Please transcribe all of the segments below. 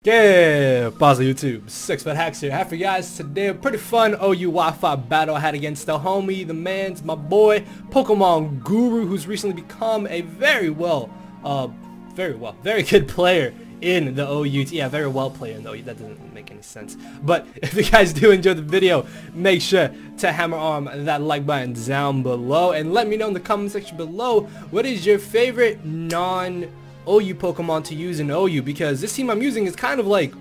Yeah, pause YouTube. 6 Hacks here. Half for you guys today. A pretty fun OU Wi-Fi battle I had against the homie, the man's my boy, Pokemon Guru, who's recently become a very good player in the OU. Yeah, very well player in the OU. That doesn't make any sense. But if you guys do enjoy the video, make sure to hammer on that like button down below and let me know in the comment section below what is your favorite non-OU Pokemon to use in OU, because this team I'm using is kind of like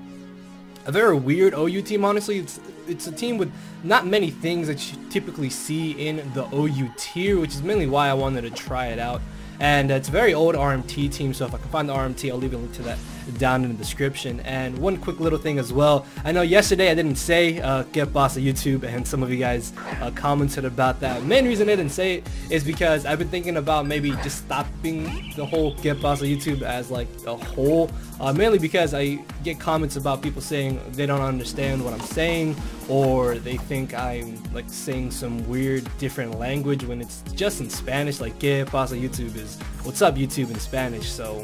a very weird OU team. Honestly, it's a team with not many things that you typically see in the OU tier, which is mainly why I wanted to try it out. And it's a very old RMT team, so if I can find the RMT, I'll leave a link to that down in the description. And one quick little thing as well, I know yesterday I didn't say get boss of YouTube, and some of you guys commented about that. Main reason I didn't say it is because I've been thinking about maybe just stopping the whole get boss of YouTube as like a whole, mainly because I get comments about people saying they don't understand what I'm saying, or they think I'm like saying some weird different language when it's just in Spanish. Like get boss of YouTube is what's up YouTube in Spanish. So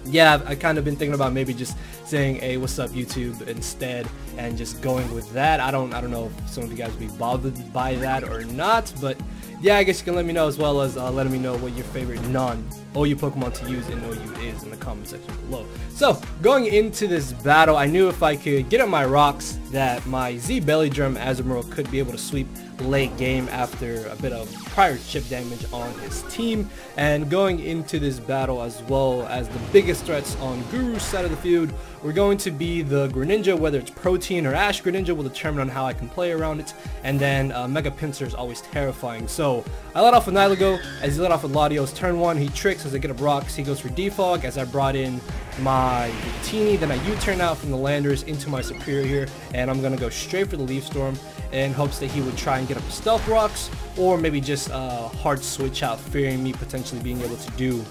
yeah, I kind of been thinking about maybe just saying, hey, what's up YouTube instead, and just going with that. I don't know if some of you guys will be bothered by that or not, but yeah, I guess you can let me know, as well as letting me know what your favorite non-OU Pokemon to use in OU is in the comment section below. So going into this battle, I knew if I could get up my rocks that my Z Belliedrum Azumarill could be able to sweep late game after a bit of prior chip damage on his team. And going into this battle, as well as the biggest threats on Guru's side of the field, we're going to be the Greninja. Whether it's Protein or Ash Greninja will determine on how I can play around it. And then Mega Pinsir is always terrifying. So I let off with Nihilego. As he let off with Latios, turn 1 he tricks. As I get up rocks, he goes for Defog. As I brought in my Victini, then I U-turn out from the Landers into my Superior here, and I'm gonna go straight for the Leaf Storm in hopes that he would try and get up Stealth Rocks, or maybe just hard switch out, fearing me potentially being able to do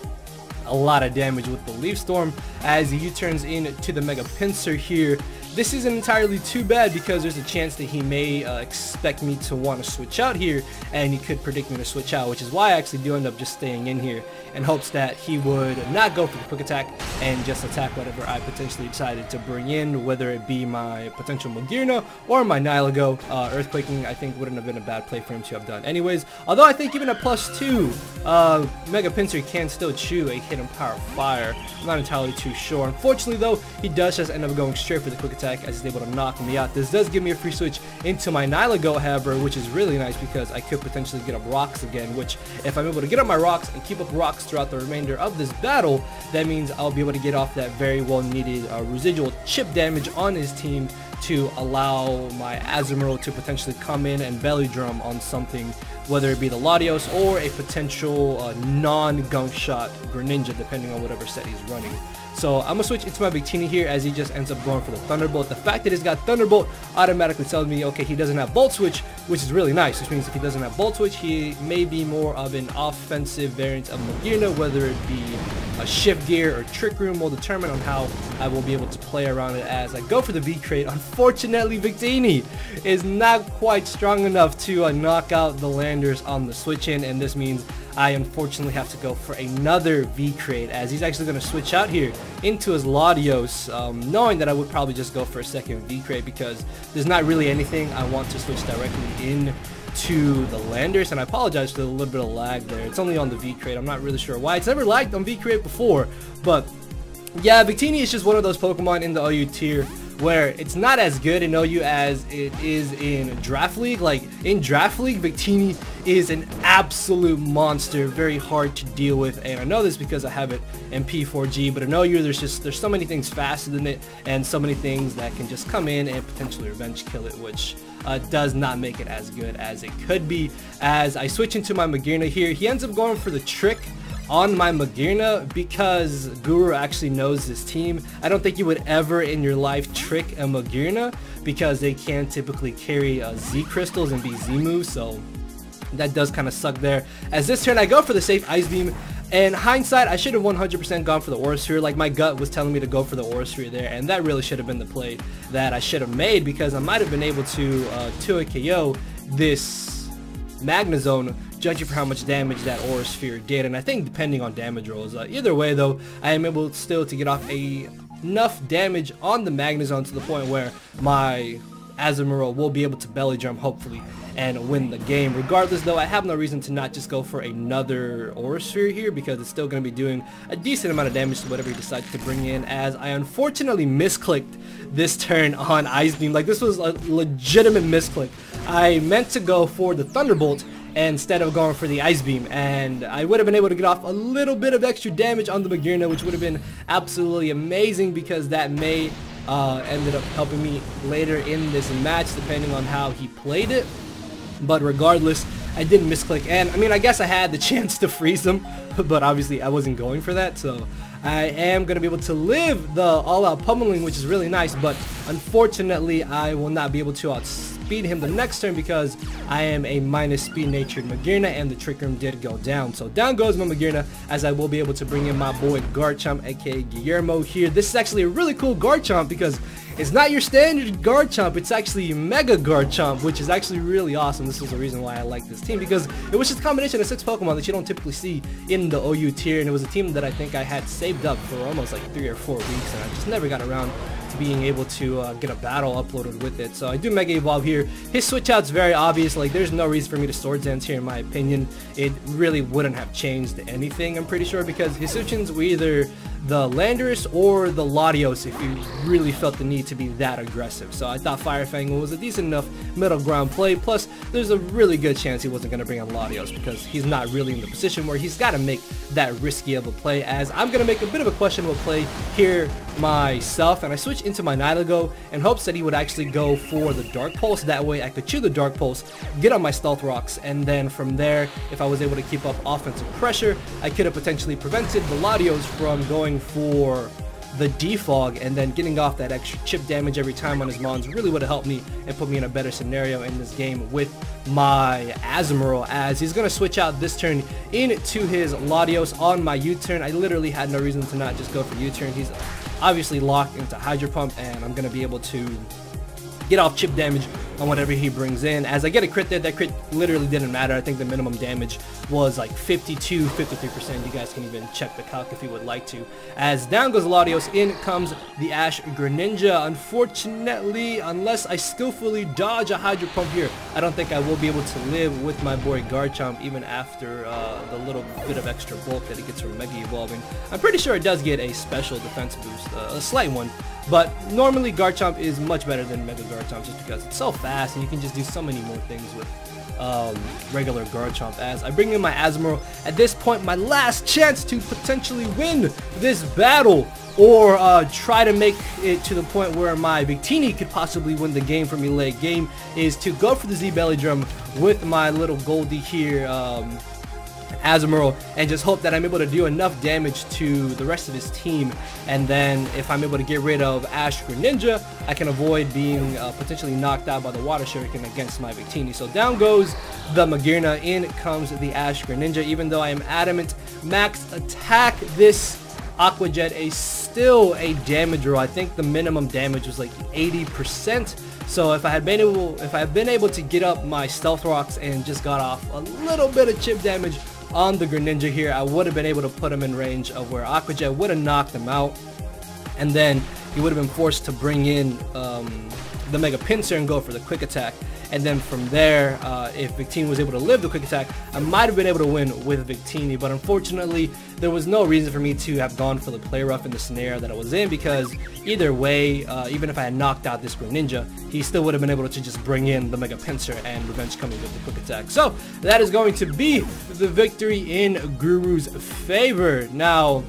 a lot of damage with the Leaf Storm. As he U-turns in to the Mega Pinsir here, this isn't entirely too bad because there's a chance that he may expect me to want to switch out here, and he could predict me to switch out, which is why I actually do end up just staying in here in hopes that he would not go for the quick attack and just attack whatever I potentially decided to bring in, whether it be my potential Magearna or my Nihilego. Earthquaking I think wouldn't have been a bad play for him to have done anyways, although I think even at +2 Mega Pinsir can still chew a hidden power fire. I'm not entirely too sure. Unfortunately though, he does just end up going straight for the quick attack as he's able to knock me out. This does give me a free switch into my Nihilego, however, which is really nice because I could potentially get up rocks again, which if I'm able to get up my rocks and keep up rocks throughout the remainder of this battle, that means I'll be able to get off that very well needed residual chip damage on his team to allow my Azumarill to potentially come in and belly drum on something, whether it be the Latios or a potential non-gunk shot Greninja, depending on whatever set he's running. So I'm going to switch into my Victini here as he just ends up going for the Thunderbolt. The fact that he's got Thunderbolt automatically tells me, okay, he doesn't have Volt Switch, which is really nice, which means if he doesn't have Volt Switch, he may be more of an offensive variant of Magearna, whether it be a Shift Gear or Trick Room will determine on how I will be able to play around it as I go for the V-Crate. Unfortunately, Victini is not quite strong enough to knock out the Landers on the switch-in, and this means I unfortunately have to go for another V-Crate as he's actually going to switch out here into his Latios, knowing that I would probably just go for a second V-Crate because there's not really anything I want to switch directly in to the Landers. And I apologize for a little bit of lag there. It's only on the V-Crate. I'm not really sure why. It's never lagged on V-Crate before, but yeah, Victini is just one of those Pokemon in the OU tier where it's not as good in OU as it is in Draft League. Like in Draft League, Victini is an absolute monster, very hard to deal with, and I know this because I have it in P4G, but in OU there's so many things faster than it, and so many things that can just come in and potentially revenge kill it, which does not make it as good as it could be. As I switch into my Magearna here, he ends up going for the trick on my Magearna because Guru actually knows this team. I don't think you would ever in your life trick a Magearna because they can typically carry Z crystals and be Z moves, so that does kind of suck there. As this turn I go for the safe Ice Beam. In hindsight, I should have 100% gone for the Aura Sphere. Like, my gut was telling me to go for the Aura Sphere there, and that really should have been the play that I should have made because I might have been able to 2-hit KO this Magnezone, judging for how much damage that Aura Sphere did. And I think depending on damage rolls, either way though, I am able still to get off a enough damage on the Magnezone to the point where my Azumarill will be able to belly drum hopefully and win the game. Regardless though, I have no reason to not just go for another Aura Sphere here because it's still going to be doing a decent amount of damage to whatever he decides to bring in, as I unfortunately misclicked this turn on Ice Beam. Like, this was a legitimate misclick. I meant to go for the Thunderbolt instead of going for the Ice Beam, and I would have been able to get off a little bit of extra damage on the Magearna, which would have been absolutely amazing because that may ended up helping me later in this match depending on how he played it. But regardless, I didn't misclick, and I mean, I guess I had the chance to freeze him, but obviously I wasn't going for that, so I am going to be able to live the all-out pummeling, which is really nice, but unfortunately I will not be able to outspeed him the next turn because I am a minus speed natured Magearna and the Trick Room did go down. So down goes my Magearna, as I will be able to bring in my boy Garchomp, aka Guillermo here. This is actually a really cool Garchomp because it's not your standard Garchomp, it's actually Mega Garchomp, which is actually really awesome. This is the reason why I like this team, because it was just a combination of 6 Pokemon that you don't typically see in the OU tier, and it was a team that I think I had saved up for almost like 3 or 4 weeks, and I just never got around to being able to get a battle uploaded with it. So I do Mega Evolve here. His switch out's very obvious. Like, there's no reason for me to Swords Dance here in my opinion. It really wouldn't have changed anything, I'm pretty sure, because his switch-ins were either the Landorus or the Latios if you really felt the need to be that aggressive. So I thought Fire Fang was a decent enough middle ground play, plus there's a really good chance he wasn't going to bring on Latios because he's not really in the position where he's got to make that risky of a play, as I'm going to make a bit of a questionable play here myself, and I switch into my Nidago in hopes that he would actually go for the Dark Pulse. That way I could chew the Dark Pulse, get on my Stealth Rocks, and then from there, if I was able to keep up offensive pressure, I could have potentially prevented the Latios from going for the Defog and then getting off that extra chip damage every time on his Mons. Really would have helped me and put me in a better scenario in this game with my Azumarill, as he's going to switch out this turn into his Latios on my U-turn. I literally had no reason to not just go for U-turn. He's obviously locked into Hydro Pump, and I'm going to be able to get off chip damage on whatever he brings in. As I get a crit there, that crit literally didn't matter. I think the minimum damage was like 52, 53%. You guys can even check the calc if you would like to. As down goes Latios, in comes the Ash Greninja. Unfortunately, unless I skillfully dodge a Hydro Pump here, I don't think I will be able to live with my boy Garchomp even after the little bit of extra bulk that it gets from Mega Evolving. I'm pretty sure it does get a special defense boost, a slight one, but normally Garchomp is much better than Mega Garchomp just because it's so fast and you can just do so many more things with regular Garchomp. As I bring in my Azumarill, at this point my last chance to potentially win this battle, or try to make it to the point where my Victini could possibly win the game for me late game, is to go for the Z Belly Drum with my little Goldie here, Azumarill, and just hope that I'm able to do enough damage to the rest of his team, and then if I'm able to get rid of Ash Greninja, I can avoid being potentially knocked out by the Water Shuriken against my Victini. So down goes the Magearna, in comes the Ash Greninja. Even though I am adamant max attack this Aqua Jet is still a damage roll. I think the minimum damage was like 80%. So if I had been able to get up my Stealth Rocks and just got off a little bit of chip damage on the Greninja here, I would have been able to put him in range of where Aqua Jet would have knocked him out, and then he would have been forced to bring in the Mega Pinsir and go for the Quick Attack. And then from there, if Victini was able to live the Quick Attack, I might have been able to win with Victini. But unfortunately, there was no reason for me to have gone for the Play Rough in the scenario that I was in, because either way, even if I had knocked out this Greninja, he still would have been able to just bring in the Mega Pinsir and revenge coming with the Quick Attack. So that is going to be the victory in Guru's favor. Now,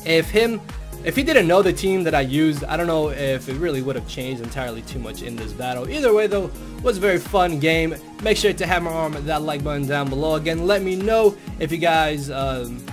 if he didn't know the team that I used, I don't know if it really would have changed entirely too much in this battle. Either way though, it was a very fun game. Make sure to hammer on that like button down below. Again, let me know if you guys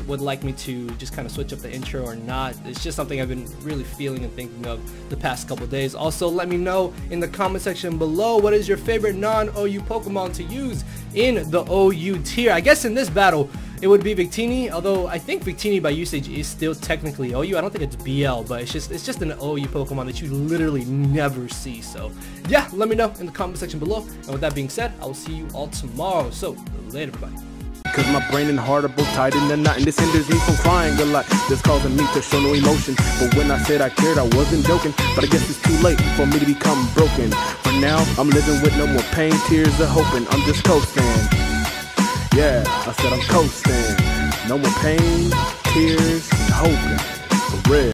would like me to just kind of switch up the intro or not. It's just something I've been really feeling and thinking of the past couple days. Also, let me know in the comment section below, what is your favorite non-OU Pokemon to use in the OU tier. I guess in this battle, it would be Victini, although I think Victini by usage is still technically OU. I don't think it's BL, but it's just an OU Pokemon that you literally never see. So yeah, let me know in the comment section below. And with that being said, I will see you all tomorrow. So later, everybody. because my brain and heart are both tied in a knot, and this hinders me from crying a lot. This causing me to show no emotion, but when I said I cared, I wasn't joking. But I guess it's too late for me to become broken. For now, I'm living with no more pain, tears, or hoping. I'm just coasting. Yeah, I said I'm coasting. No more pain, tears, and hoping. For real.